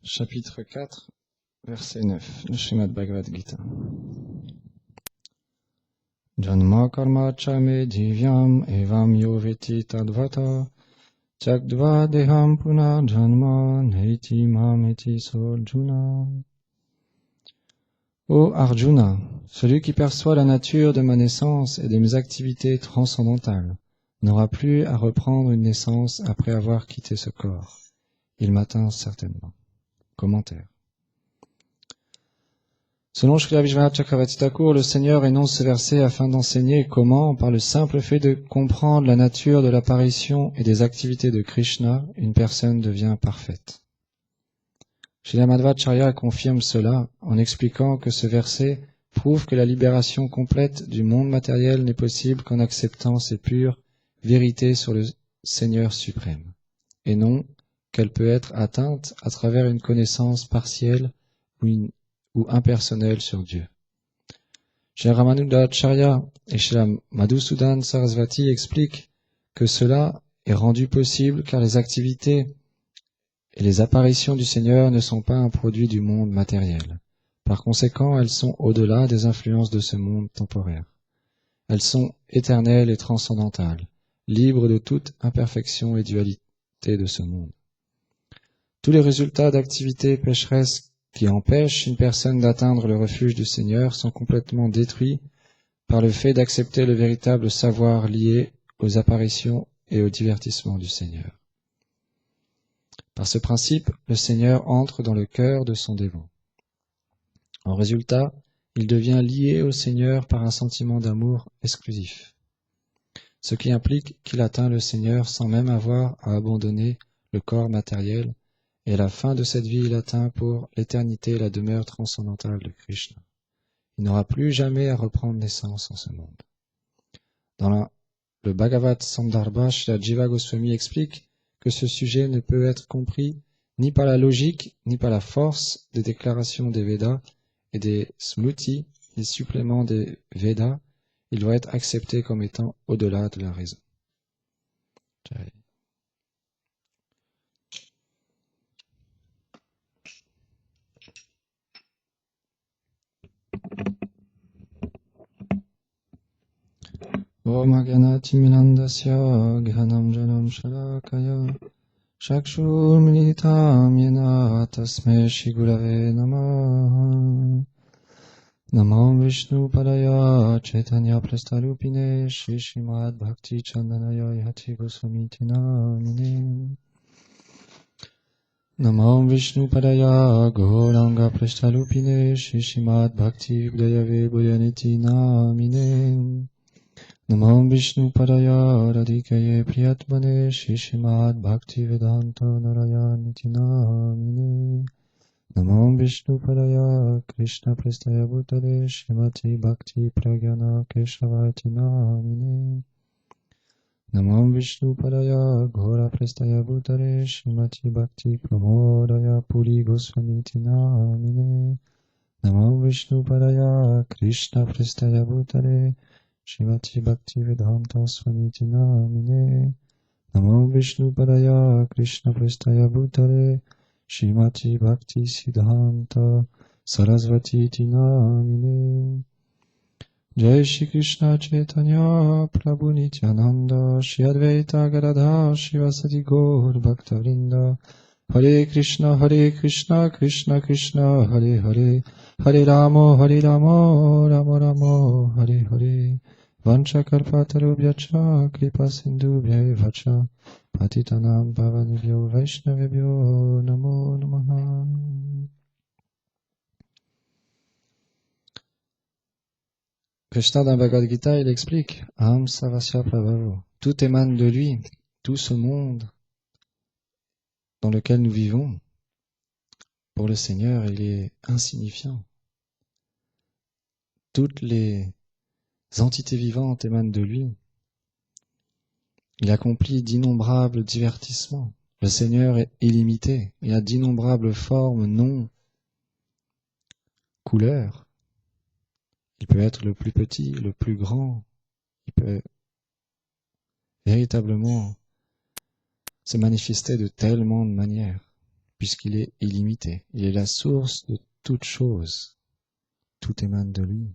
Chapitre 4, verset 9, le Srimad Bhagavad Gita. Janma karma cha me divyam evam yo veti tadvata chakdva deham puna janma neiti mameti sorjuna. Ô Arjuna, celui qui perçoit la nature de ma naissance et de mes activités transcendantales n'aura plus à reprendre une naissance après avoir quitté ce corps. Il m'atteint certainement. Commentaire. Selon Srila Vishwanath Chakravarti Thakur, le Seigneur énonce ce verset afin d'enseigner comment, par le simple fait de comprendre la nature de l'apparition et des activités de Krishna, une personne devient parfaite. Srila Madhvacharya confirme cela en expliquant que ce verset prouve que la libération complète du monde matériel n'est possible qu'en acceptant ces pures vérités sur le Seigneur suprême, et non qu'elle peut être atteinte à travers une connaissance partielle ou impersonnelle sur Dieu. Srila Ramanujacharya et Srila Madhusudan Sarasvati expliquent que cela est rendu possible car les activités et les apparitions du Seigneur ne sont pas un produit du monde matériel. Par conséquent, elles sont au-delà des influences de ce monde temporaire. Elles sont éternelles et transcendantales, libres de toute imperfection et dualité de ce monde. Tous les résultats d'activités pécheresses qui empêchent une personne d'atteindre le refuge du Seigneur sont complètement détruits par le fait d'accepter le véritable savoir lié aux apparitions et au divertissement du Seigneur. Par ce principe, le Seigneur entre dans le cœur de son dévot. En résultat, il devient lié au Seigneur par un sentiment d'amour exclusif, ce qui implique qu'il atteint le Seigneur sans même avoir à abandonner le corps matériel, et à la fin de cette vie, il atteint pour l'éternité la demeure transcendantale de Krishna. Il n'aura plus jamais à reprendre naissance en ce monde. Dans le Bhagavad Sandarbha, Srila Jiva Goswami explique que ce sujet ne peut être compris ni par la logique, ni par la force des déclarations des Védas et des Smruti, les suppléments des Védas. Il doit être accepté comme étant au-delà de la raison. Om Aganati Milandasya Ghanam Janam Shalakaya Shakshur Militam Yena Tasme Shigurave Namaha Namo Vishnu Padaya Chaitanya Prastarupine Shri Srimad Bhakti Chandanaya Yati Goswamiti Namine Namo Vishnu Padaya Gauranga Prastarupine Shri Srimad Bhakti Udayave Bhuyaniti Namine Namo Vishnu Padaya Radhikaye Priyatmane Shri Srimad Bhakti Vedanta Narayaniti Namine Namo Vishnu Padaya Krishna Prestaya Bhutale Srimati Bhakti Pragyana Keshavati Namine Namo Vishnu Padaya Ghora Prestaya Bhutale Srimati Bhakti Pramodaya Puri Goswamiti Namine Namo Vishnu Padaya Krishna Prestaya Bhutale Srimati Bhakti Vedanta Swamiti Namine Namo Vishnu Padaya Krishna Prestaya Bhutale Srimati Bhakti Siddhanta Sarasvati Namine Jai Shri Krishna Chaitanya Prabhu Nityananda Shri Advaita Gadadhar Shivasati Gaur Bhaktavrinda Hare Krishna Krishna Krishna Hare Hare Hare Rama Rama Rama Hare Hare Vanchakarpatarubhyacha Kripa Sindhubhyaevacha Patitanam Pavanebhyo Vaishnavebhyo Namo Namaha. Krishna dans Bhagavad Gita, il explique Aham Sarvasya Prabhavo. Tout émane de lui, tout ce monde dans lequel nous vivons. Pour le Seigneur, il est insignifiant. Toutes les entités vivantes émanent de lui. Il accomplit d'innombrables divertissements. Le Seigneur est illimité. Il a d'innombrables formes, noms, couleurs. Il peut être le plus petit, le plus grand. Il peut véritablement se manifester de tellement de manières. puisqu'il est illimité. Il est la source de toute chose. Tout émane de lui.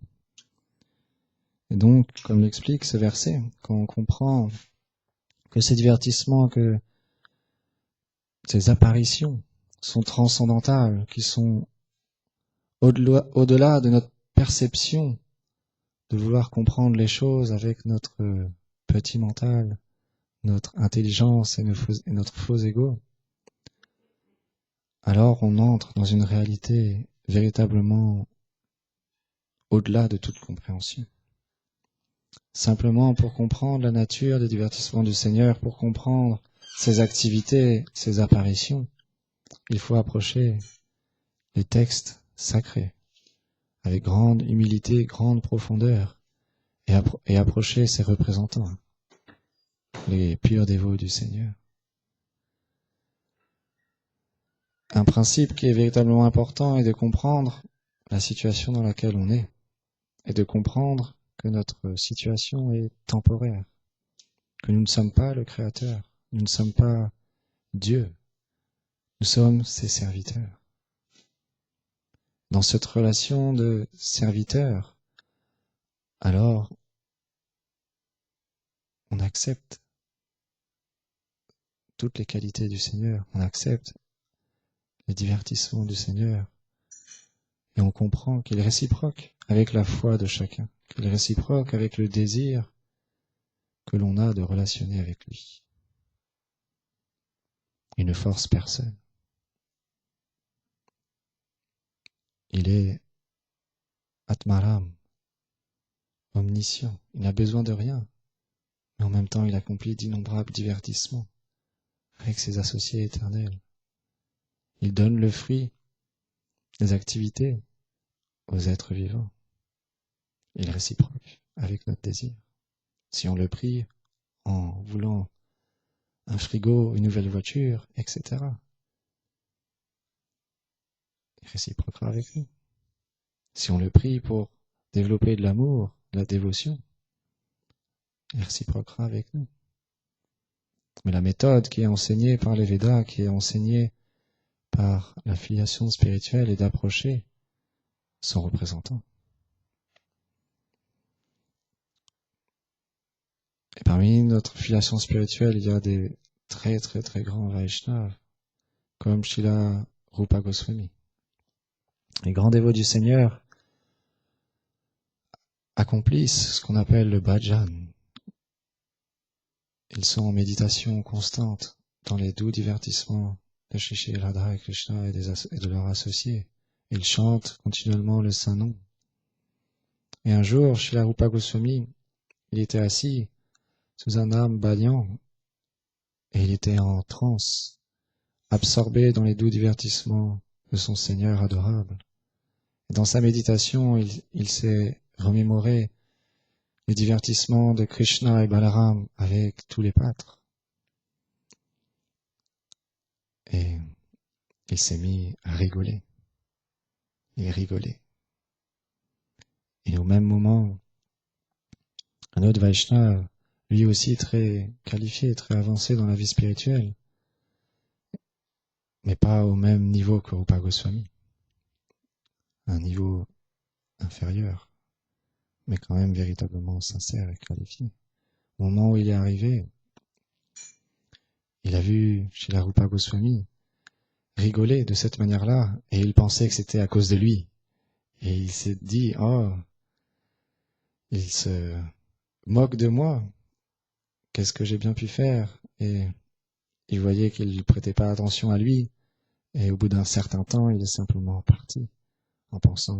Et donc, comme l'explique ce verset, quand on comprend que ces divertissements, que ces apparitions sont transcendantales, qui sont au-delà de notre perception, de vouloir comprendre les choses avec notre petit mental, notre intelligence et notre faux ego, alors on entre dans une réalité véritablement au-delà de toute compréhension. Simplement pour comprendre la nature des divertissements du Seigneur, pour comprendre ses activités, ses apparitions, il faut approcher les textes sacrés avec grande humilité, grande profondeur, et approcher ses représentants, les purs dévots du Seigneur. Un principe qui est véritablement important est de comprendre la situation dans laquelle on est, et de comprendre que notre situation est temporaire, que nous ne sommes pas le Créateur, nous ne sommes pas Dieu, nous sommes ses serviteurs. Dans cette relation de serviteur, alors on accepte toutes les qualités du Seigneur, on accepte les divertissements du Seigneur, et on comprend qu'il est réciproque avec la foi de chacun, qu'il est réciproque avec le désir que l'on a de relationner avec lui. Il ne force personne. Il est Atmaram, omniscient. Il n'a besoin de rien, mais en même temps il accomplit d'innombrables divertissements avec ses associés éternels. Il donne le fruit des activités aux êtres vivants. Il est réciproque avec notre désir. Si on le prie en voulant un frigo, une nouvelle voiture, etc., il réciproquera avec nous. Si on le prie pour développer de l'amour, de la dévotion, il réciproquera avec nous. Mais la méthode qui est enseignée par les Védas, qui est enseignée par la filiation spirituelle, est d'approcher son représentant. Et parmi notre filiation spirituelle, il y a des très très très grands Vaishnavas, comme Srila Rupa Goswami. Les grands dévots du Seigneur accomplissent ce qu'on appelle le bhajan. Ils sont en méditation constante dans les doux divertissements de Shri Radha et Krishna et de leurs associés. Ils chantent continuellement le Saint-Nom. Et un jour, Srila Rupa Goswami, il était assis sous un arbre banyan et il était en transe, absorbé dans les doux divertissements de son Seigneur adorable. Et dans sa méditation, il s'est remémoré les divertissements de Krishna et Balaram avec tous les pâtres. Et il s'est mis à rigoler. Il rigolait. Et au même moment, un autre Vaishnava, lui aussi très qualifié, très avancé dans la vie spirituelle, mais pas au même niveau que Rupa Goswami. Un niveau inférieur, mais quand même véritablement sincère et qualifié. Au moment où il est arrivé, il a vu chez la Rupa Goswami rigoler de cette manière-là, et il pensait que c'était à cause de lui. Et il s'est dit, oh, il se moque de moi, qu'est-ce que j'ai bien pu faire? Et il voyait qu'il ne prêtait pas attention à lui, et au bout d'un certain temps, il est simplement parti, en pensant,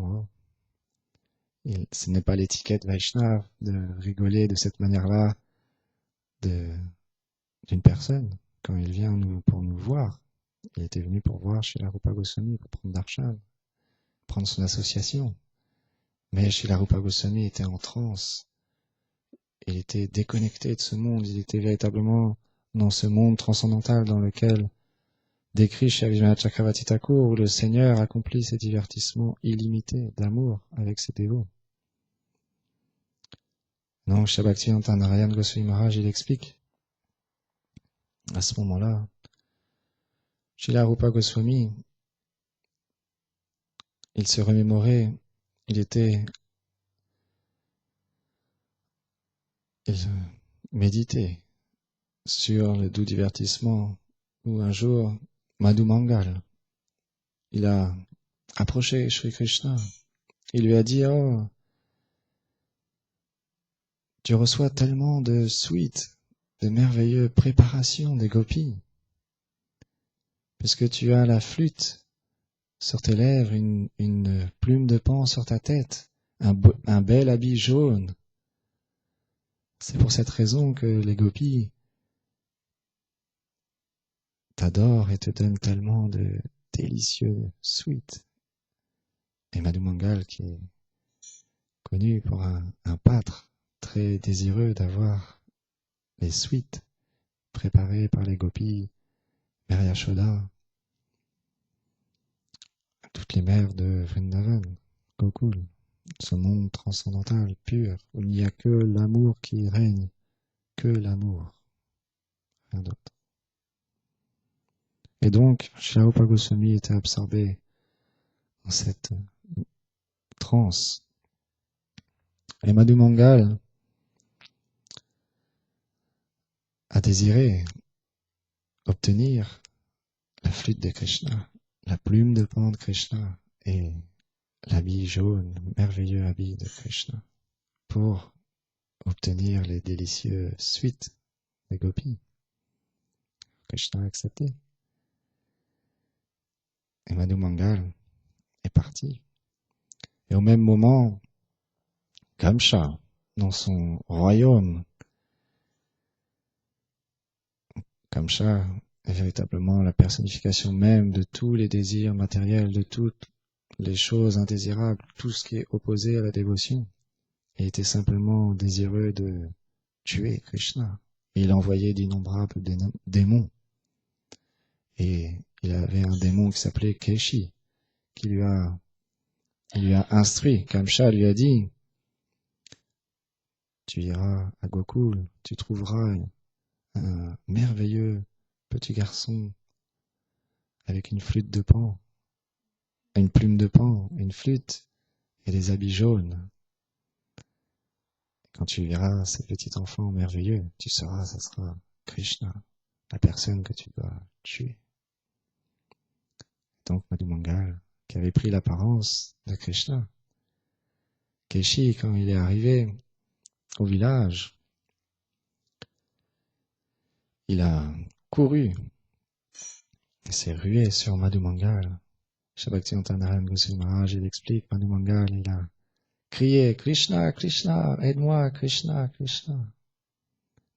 oh, ce n'est pas l'étiquette Vaishnav de rigoler de cette manière-là d'une personne, quand il vient pour nous voir. Il était venu pour voir chez la Rupa Goswami, pour prendre darshan, prendre son association. Mais chez la Rupa Goswami était en transe. Il était déconnecté de ce monde. Il était véritablement dans ce monde transcendantal dans lequel décrit chez Vijnana Chakravarti Thakur, où le Seigneur accomplit ses divertissements illimités d'amour avec ses dévots. Donc, chez Bhaktivedanta Narayana Goswami Maharaj, il explique à ce moment-là, Srila Rupa Goswami, il se remémorait, il méditait sur le doux divertissement où un jour, Madhu Mangal, il a approché Shri Krishna. Il lui a dit, oh, tu reçois tellement de suites, de merveilleuses préparations des gopis, puisque tu as la flûte sur tes lèvres, une plume de pan sur ta tête, un bel habit jaune. C'est pour cette raison que les gopis t'adorent et te donnent tellement de délicieux suites. Et Madhu Mangal, qui est connu pour un pâtre très désireux d'avoir les suites préparées par les gopis, Mère Yashoda, toutes les mères de Vrindavan, Gokul, ce monde transcendantal, pur, où il n'y a que l'amour qui règne, que l'amour, rien d'autre. Et donc, Srila Rupa Goswami était absorbé dans cette transe. Et Madhu Mangal a désiré obtenir la flûte de Krishna, la plume de pan de Krishna et l'habit jaune, merveilleux habit de Krishna, pour obtenir les délicieux suites des gopis. Krishna a accepté. Et Madhu Mangal est parti. Et au même moment, Kamsa, dans son royaume, Kamsa est véritablement la personnification même de tous les désirs matériels, de toutes les choses indésirables, tout ce qui est opposé à la dévotion. Il était simplement désireux de tuer Krishna. Et il envoyait d'innombrables démons. Et il avait un démon qui s'appelait Keshi, qui lui a instruit. Kamsa lui a dit, tu iras à Gokul, tu trouveras un merveilleux petit garçon avec une flûte de pan, une plume de pan, une flûte et des habits jaunes. Quand tu verras ce petit enfant merveilleux, tu sauras, ça sera Krishna, la personne que tu dois tuer. Donc Madhu Mangal, qui avait pris l'apparence de Krishna, Keshi, quand il est arrivé au village, il a couru, il s'est rué sur Madhu Mangal. Bhaktivedanta Narayana Goswami Maharaj, il explique, Madhu Mangal, il a crié, Krishna, Krishna, aide-moi, Krishna, Krishna.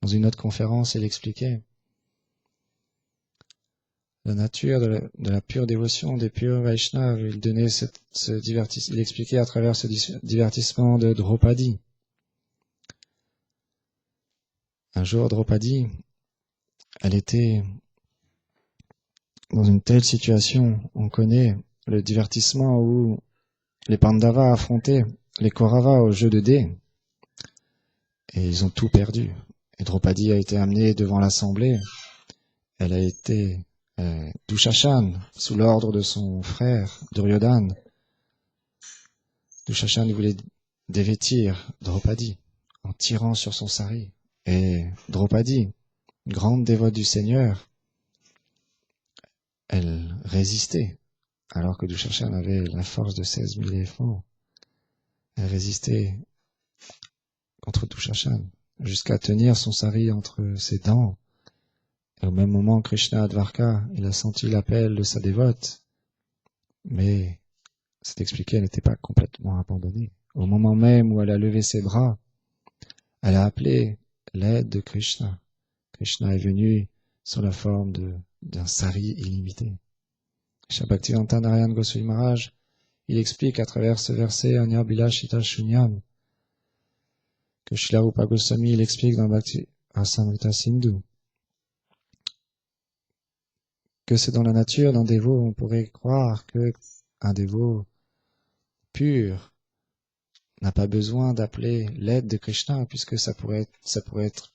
Dans une autre conférence, il expliquait la nature de la pure dévotion des purs Vaishnavas. Il donnait il expliquait à travers ce divertissement de Draupadi. Un jour, Draupadi, elle était dans une telle situation, on connaît le divertissement où les Pandavas affrontaient les Kauravas au jeu de dés, et ils ont tout perdu. Et Draupadi a été amenée devant l'assemblée. Elle a été Dushashan, sous l'ordre de son frère Duryodhana. Dushashan voulait dévêtir Draupadi en tirant sur son sari. Et Draupadi, grande dévote du Seigneur, elle résistait, alors que Dushashan avait la force de 16 000 éléphants. Elle résistait contre Dushashan, jusqu'à tenir son sari entre ses dents. Et au même moment, Krishna Dvarka, il a senti l'appel de sa dévote, mais c'est expliqué, elle n'était pas complètement abandonnée. Au moment même où elle a levé ses bras, elle a appelé l'aide de Krishna. Krishna est venu sous la forme d'un sari illimité. Bhaktivedanta Narayana Goswami Maharaj, il explique à travers ce verset Anya Bilashita Shunyam que Srila Rupa Goswami, il explique dans Bhakti Rasamrita Sindhu que c'est dans la nature d'un dévot. On pourrait croire que un dévot pur n'a pas besoin d'appeler l'aide de Krishna, puisque ça pourrait être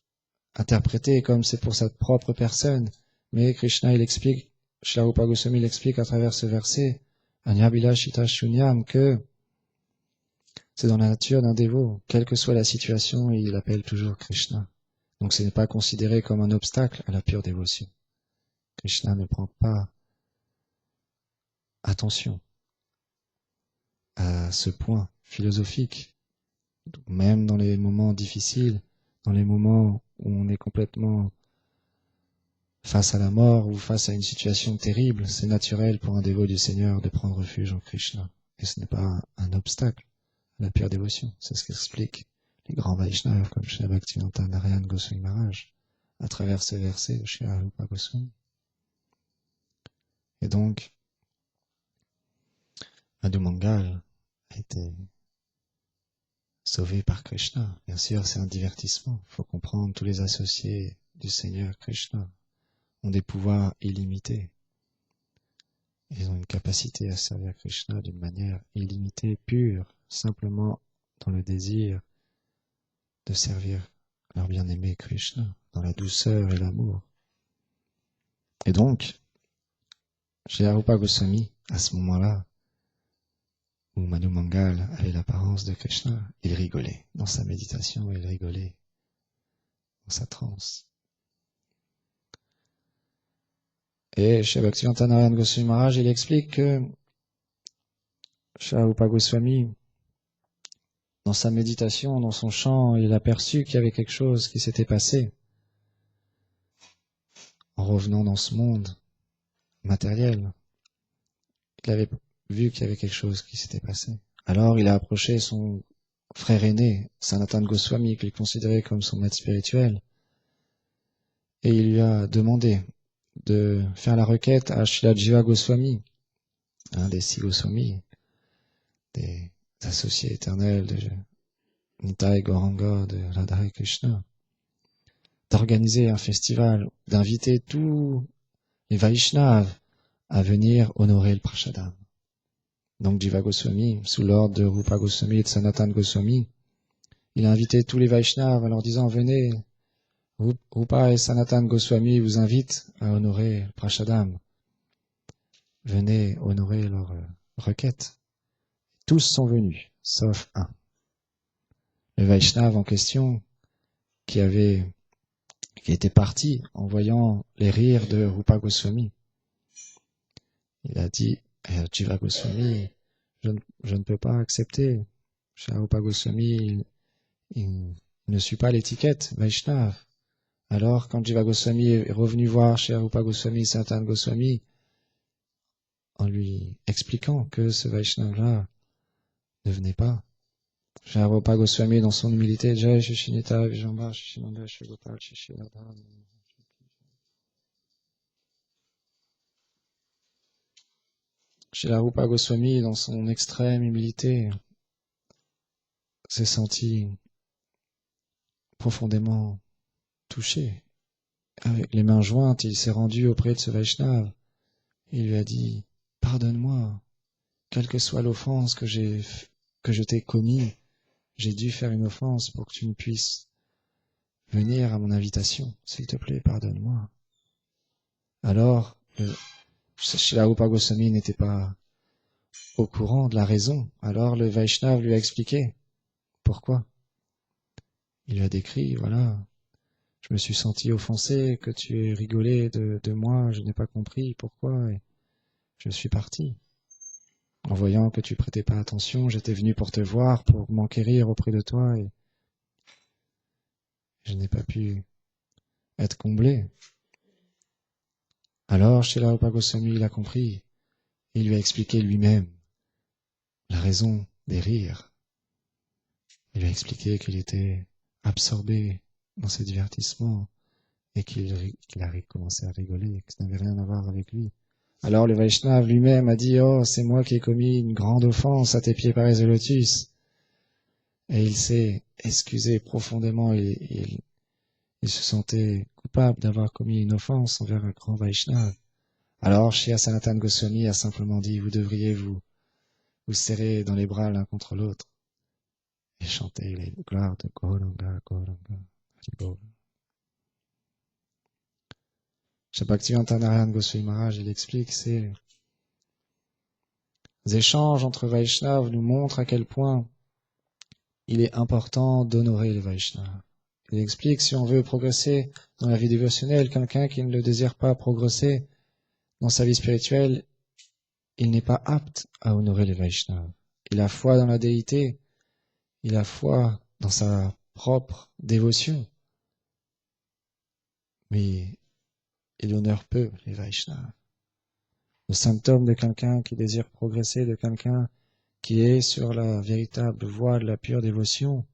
interprété comme c'est pour sa propre personne. Mais Krishna, il explique Srila Rupa Goswami l'explique à travers ce verset, Anyabhilashita Shunyam, que c'est dans la nature d'un dévot, quelle que soit la situation, il appelle toujours Krishna. Donc ce n'est pas considéré comme un obstacle à la pure dévotion. Krishna ne prend pas attention à ce point philosophique. Même dans les moments difficiles, dans les moments où on est complètement face à la mort ou face à une situation terrible, c'est naturel pour un dévot du Seigneur de prendre refuge en Krishna. Et ce n'est pas un obstacle à la pure dévotion. C'est ce qu'expliquent les grands Vaishnavas comme Srila Bhaktivedanta Narayana Goswami Maharaj à travers ce verset de Srila Rupa Goswami. Et donc, Madhu Mangal a été sauvé par Krishna. Bien sûr, c'est un divertissement. Il faut comprendre, tous les associés du Seigneur Krishna ont des pouvoirs illimités. Ils ont une capacité à servir Krishna d'une manière illimitée, pure, simplement dans le désir de servir leur bien-aimé Krishna, dans la douceur et l'amour. Et donc, chez Rupa Goswami, à ce moment-là, où Madhu Mangal avait l'apparence de Krishna, il rigolait dans sa méditation, il rigolait dans sa transe. Et chez Bhaktivedanta Narayana Goswami Maharaj, il explique que chez Rupa Goswami, dans sa méditation, dans son chant, il a perçu qu'il y avait quelque chose qui s'était passé en revenant dans ce monde matériel. Il avait vu qu'il y avait quelque chose qui s'était passé. Alors il a approché son frère aîné, Sanatana Goswami, qu'il considérait comme son maître spirituel, et il lui a demandé de faire la requête à Srila Jiva Goswami, un des 6 Goswami, des associés éternels de Nitai Gauranga, de Radha Krishna, d'organiser un festival, d'inviter tous les Vaishnavas à venir honorer le Prashadam. Donc Jiva Goswami, sous l'ordre de Rupa Goswami et de Sanatana Goswami, il a invité tous les Vaishnavas en leur disant, venez, Rupa et Sanatana Goswami vous invitent à honorer le Prashadam. Venez honorer leur requête. Tous sont venus, sauf un. Le Vaishnava en question, qui était parti en voyant les rires de Rupa Goswami. Il a dit, Jiva Goswami, je ne peux pas accepter. Chez Rupa Goswami, il ne suit pas l'étiquette Vaishnava. Alors, quand Jiva Goswami est revenu voir chez Rupa Goswami, Sanatana Goswami, en lui expliquant que ce Vaishnava-là ne venait pas, chez Rupa Goswami, dans son humilité, Jai Shishinita, Vijamba, Shishinanda, Shigopal, Shishinada. Chez Rupa Goswami, dans son extrême humilité, s'est senti profondément touché. Avec les mains jointes, il s'est rendu auprès de ce Vaishnava. Il lui a dit, pardonne-moi, quelle que soit l'offense que je t'ai commis, j'ai dû faire une offense pour que tu ne puisses venir à mon invitation. S'il te plaît, pardonne-moi. Alors, Srila Rupa Goswami n'était pas au courant de la raison. Alors le Vaishnava lui a expliqué pourquoi. Il lui a décrit, voilà, je me suis senti offensé, que tu aies rigolé de moi, je n'ai pas compris pourquoi, et je suis parti. En voyant que tu prêtais pas attention, j'étais venu pour te voir, pour m'enquérir auprès de toi, et je n'ai pas pu être comblé. Alors, Srila Rupa Goswami, il a compris, et il lui a expliqué lui-même la raison des rires. Il lui a expliqué qu'il était absorbé dans ses divertissements, et qu'il a commencé à rigoler, et que ça n'avait rien à voir avec lui. Alors le Vaishnava lui-même a dit, oh, c'est moi qui ai commis une grande offense à tes pieds pareils de lotus. Et il s'est excusé profondément, il se sentait coupable d'avoir commis une offense envers un grand Vaishnava. Alors, Shri Sanatana Goswami a simplement dit, vous devriez vous serrer dans les bras l'un contre l'autre et chanter les gloires de Gauranga, Gauranga, Haribol. Bhaktivedanta Narayana Goswami Maharaj, il explique, les échanges entre Vaishnavas nous montrent à quel point il est important d'honorer les Vaishnavas. Il explique, si on veut progresser dans la vie dévotionnelle, quelqu'un qui ne le désire pas progresser dans sa vie spirituelle, il n'est pas apte à honorer les Vaishnavas. Il a foi dans la déité, il a foi dans sa propre dévotion, mais il honore peu les Vaishnavas. Le symptôme de quelqu'un qui désire progresser, de quelqu'un qui est sur la véritable voie de la pure dévotion,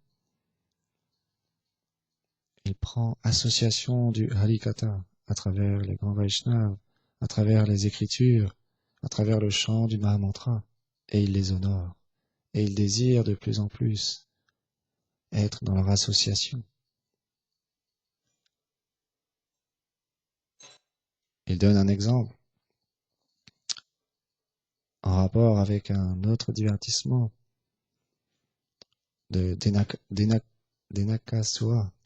il prend association du Harikatha à travers les grands Vaishnavas, à travers les écritures, à travers le chant du Mahamantra, et il les honore, et il désire de plus en plus être dans leur association. Il donne un exemple en rapport avec un autre divertissement de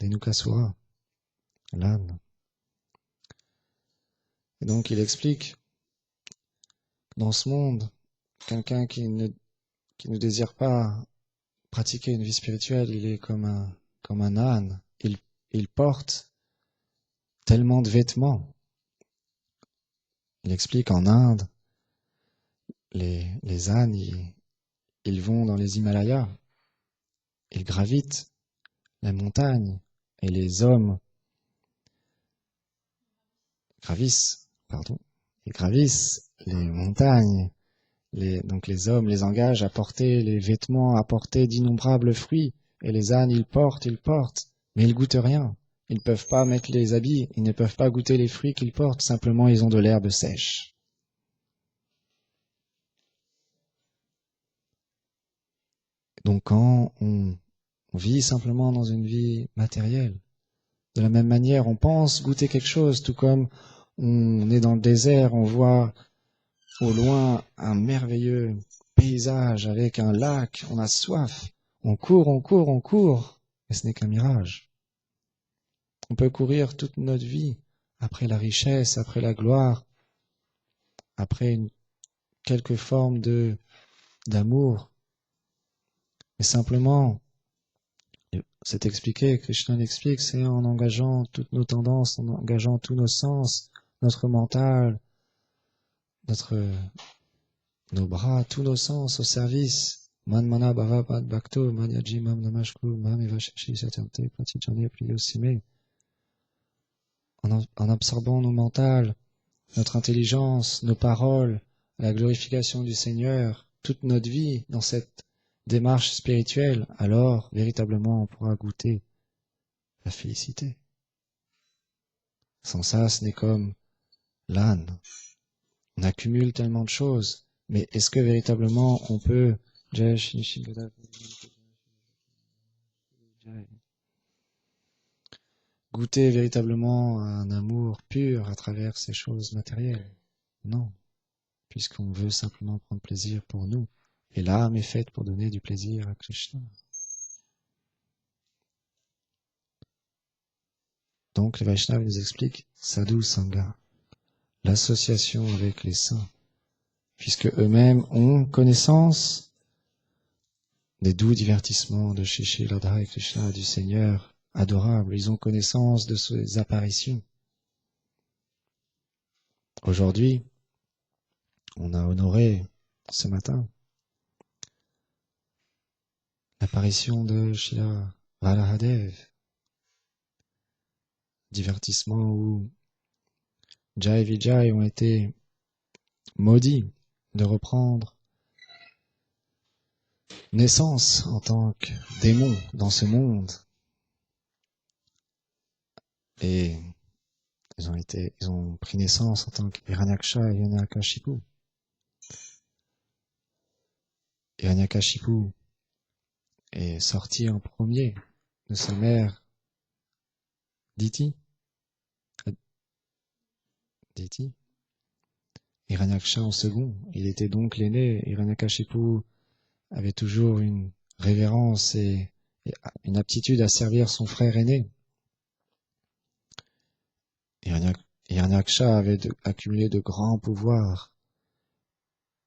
Denukasura, l'âne. Et donc il explique, dans ce monde, quelqu'un qui ne désire pas pratiquer une vie spirituelle, il est comme un âne. Il porte tellement de vêtements. Il explique en Inde, les ânes, ils vont dans les Himalayas, ils gravitent les montagnes, et les hommes ils gravissent les montagnes. Donc les hommes les engagent à porter les vêtements, à porter d'innombrables fruits, et les ânes, ils portent, mais ils goûtent rien. Ils ne peuvent pas mettre les habits, ils ne peuvent pas goûter les fruits qu'ils portent, simplement ils ont de l'herbe sèche. Donc quand on vit simplement dans une vie matérielle, de la même manière, on pense goûter quelque chose, tout comme on est dans le désert, on voit au loin un merveilleux paysage avec un lac, on a soif, on court, et ce n'est qu'un mirage. On peut courir toute notre vie après la richesse, après la gloire, après quelque forme d'amour. Mais simplement, c'est expliqué, Krishna l'explique, c'est en engageant toutes nos tendances, en engageant tous nos sens, notre mental, nos bras, tous nos sens au service. Man mana bhava pad bhakto, man yaji mam namashku, mam eva shashi satyante, pratijane priyosime. En absorbant nos mentales, notre intelligence, nos paroles, la glorification du Seigneur, toute notre vie dans cette démarche spirituelle, alors véritablement on pourra goûter la félicité. Sans ça, ce n'est comme l'âne. On accumule tellement de choses, mais est-ce que véritablement on peut goûter véritablement un amour pur à travers ces choses matérielles? Non, puisqu'on veut simplement prendre plaisir pour nous. Et l'âme est faite pour donner du plaisir à Krishna. Donc les Vaishnavas nous expliquent Sadhu Sangha, l'association avec les saints, puisque eux-mêmes ont connaissance des doux divertissements de Shri Radha et Krishna, du Seigneur adorable. Ils ont connaissance de ses apparitions. Aujourd'hui, on a honoré ce matin l'apparition de Srila Radhadev, divertissement où Jai Vijay ont été maudits de reprendre naissance en tant que démons dans ce monde. Et ils ont pris naissance en tant qu'Hiranyaksha et Hiranyakashipu. Hiranyakashipu est sorti en premier de sa mère Diti. Hiranyaksha en second. Il était donc l'aîné. Hiranyakashipu avait toujours une révérence et une aptitude à servir son frère aîné. Hiranyaksha avait accumulé de grands pouvoirs.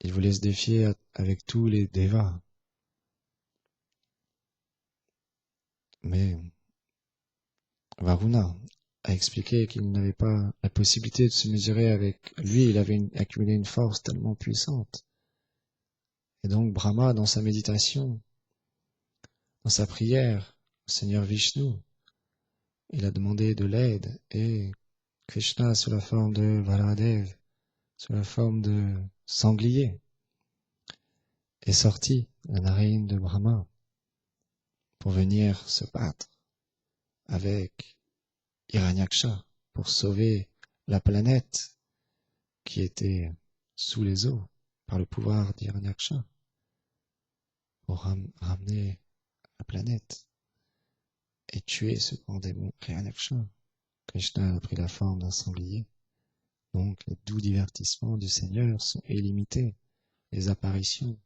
Il voulait se défier avec tous les devas. Mais Varuna a expliqué qu'il n'avait pas la possibilité de se mesurer avec lui. Il avait accumulé une force tellement puissante. Et donc Brahma, dans sa méditation, dans sa prière, au Seigneur Vishnu, il a demandé de l'aide, et Krishna, sous la forme de Baladev, sous la forme de sanglier, est sorti de la narine de Brahma pour venir se battre avec Hiranyaksha pour sauver la planète qui était sous les eaux par le pouvoir d'Hiranyaksha, pour ramener la planète et tuer ce grand démon Hiranyaksha. Krishna a pris la forme d'un sanglier. Donc les doux divertissements du Seigneur sont illimités. Les apparitions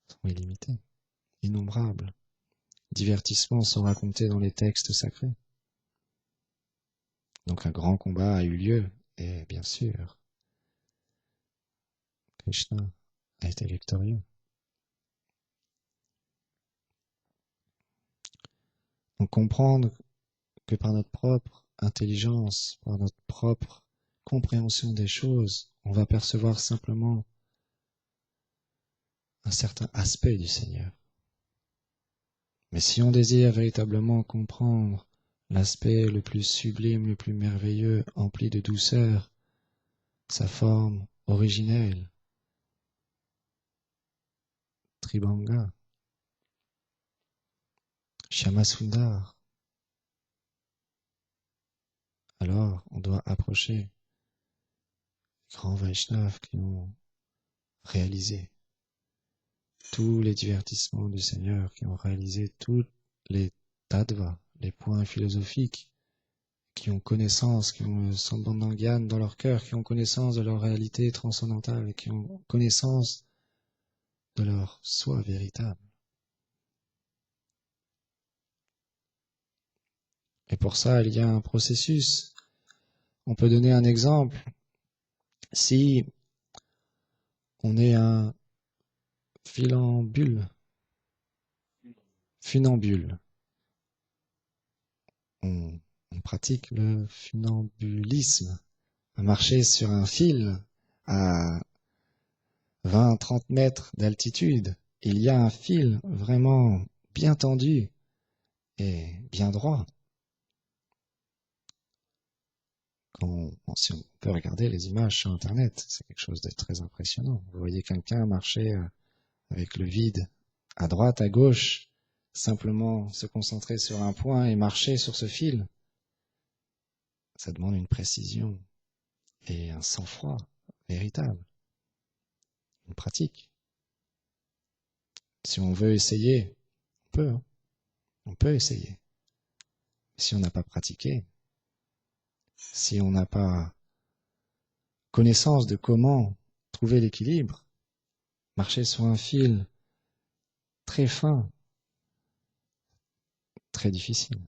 sont illimitées, innombrables. Divertissements sont racontés dans les textes sacrés. Donc un grand combat a eu lieu, et bien sûr, Krishna a été victorieux. Donc comprendre que par notre propre intelligence, par notre propre compréhension des choses, on va percevoir simplement un certain aspect du Seigneur. Mais si on désire véritablement comprendre l'aspect le plus sublime, le plus merveilleux, empli de douceur, sa forme originelle, Tribhanga, Shyamasundar, alors on doit approcher les grands Vaishnavas qui ont réalisé tous les divertissements du Seigneur, qui ont réalisé tous les tattvas, les points philosophiques, qui ont connaissance, qui ont le Sambandhagyan dans leur cœur, qui ont connaissance de leur réalité transcendantale, qui ont connaissance de leur soi véritable. Et pour ça, il y a un processus. On peut donner un exemple. Si on est un funambule, on pratique le funambulisme, à marcher sur un fil à 20-30 mètres d'altitude. Il y a un fil vraiment bien tendu et bien droit. Si on peut regarder les images sur Internet, c'est quelque chose de très impressionnant. Vous voyez quelqu'un marcher avec le vide à droite, à gauche, simplement se concentrer sur un point et marcher sur ce fil. Ça demande une précision et un sang-froid véritable, une pratique. Si on veut essayer, on peut essayer. Si on n'a pas pratiqué, si on n'a pas connaissance de comment trouver l'équilibre, marcher sur un fil très fin, très difficile.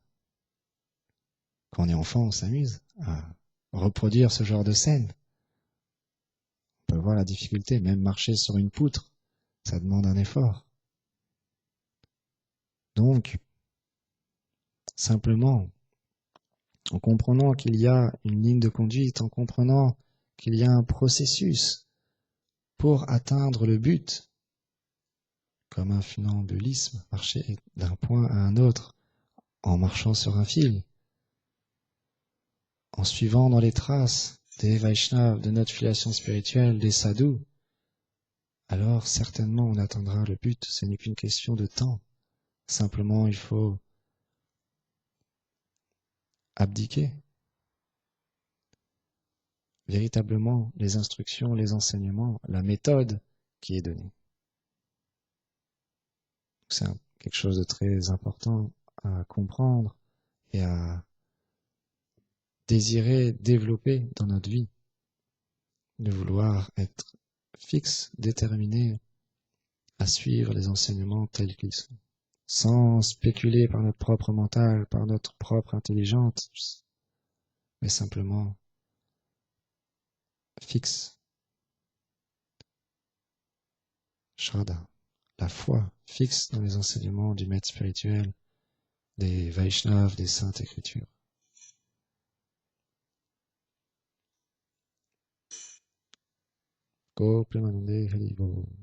Quand on est enfant, on s'amuse à reproduire ce genre de scène. On peut voir la difficulté, même marcher sur une poutre, ça demande un effort. Donc, simplement, en comprenant qu'il y a une ligne de conduite, en comprenant qu'il y a un processus pour atteindre le but, comme un funambulisme, marcher d'un point à un autre en marchant sur un fil, en suivant dans les traces des Vaishnavas, de notre filiation spirituelle, des sadhus, alors certainement on atteindra le but. Ce n'est qu'une question de temps. Simplement, il faut abdiquer véritablement les instructions, les enseignements, la méthode qui est donnée. C'est quelque chose de très important à comprendre et à désirer développer dans notre vie, de vouloir être fixe, déterminé à suivre les enseignements tels qu'ils sont, sans spéculer par notre propre mental, par notre propre intelligence, mais simplement fixe. Shraddha, la foi fixe dans les enseignements du maître spirituel, des Vaishnavas, des Saintes Écritures. Go Premanande Hari Bol.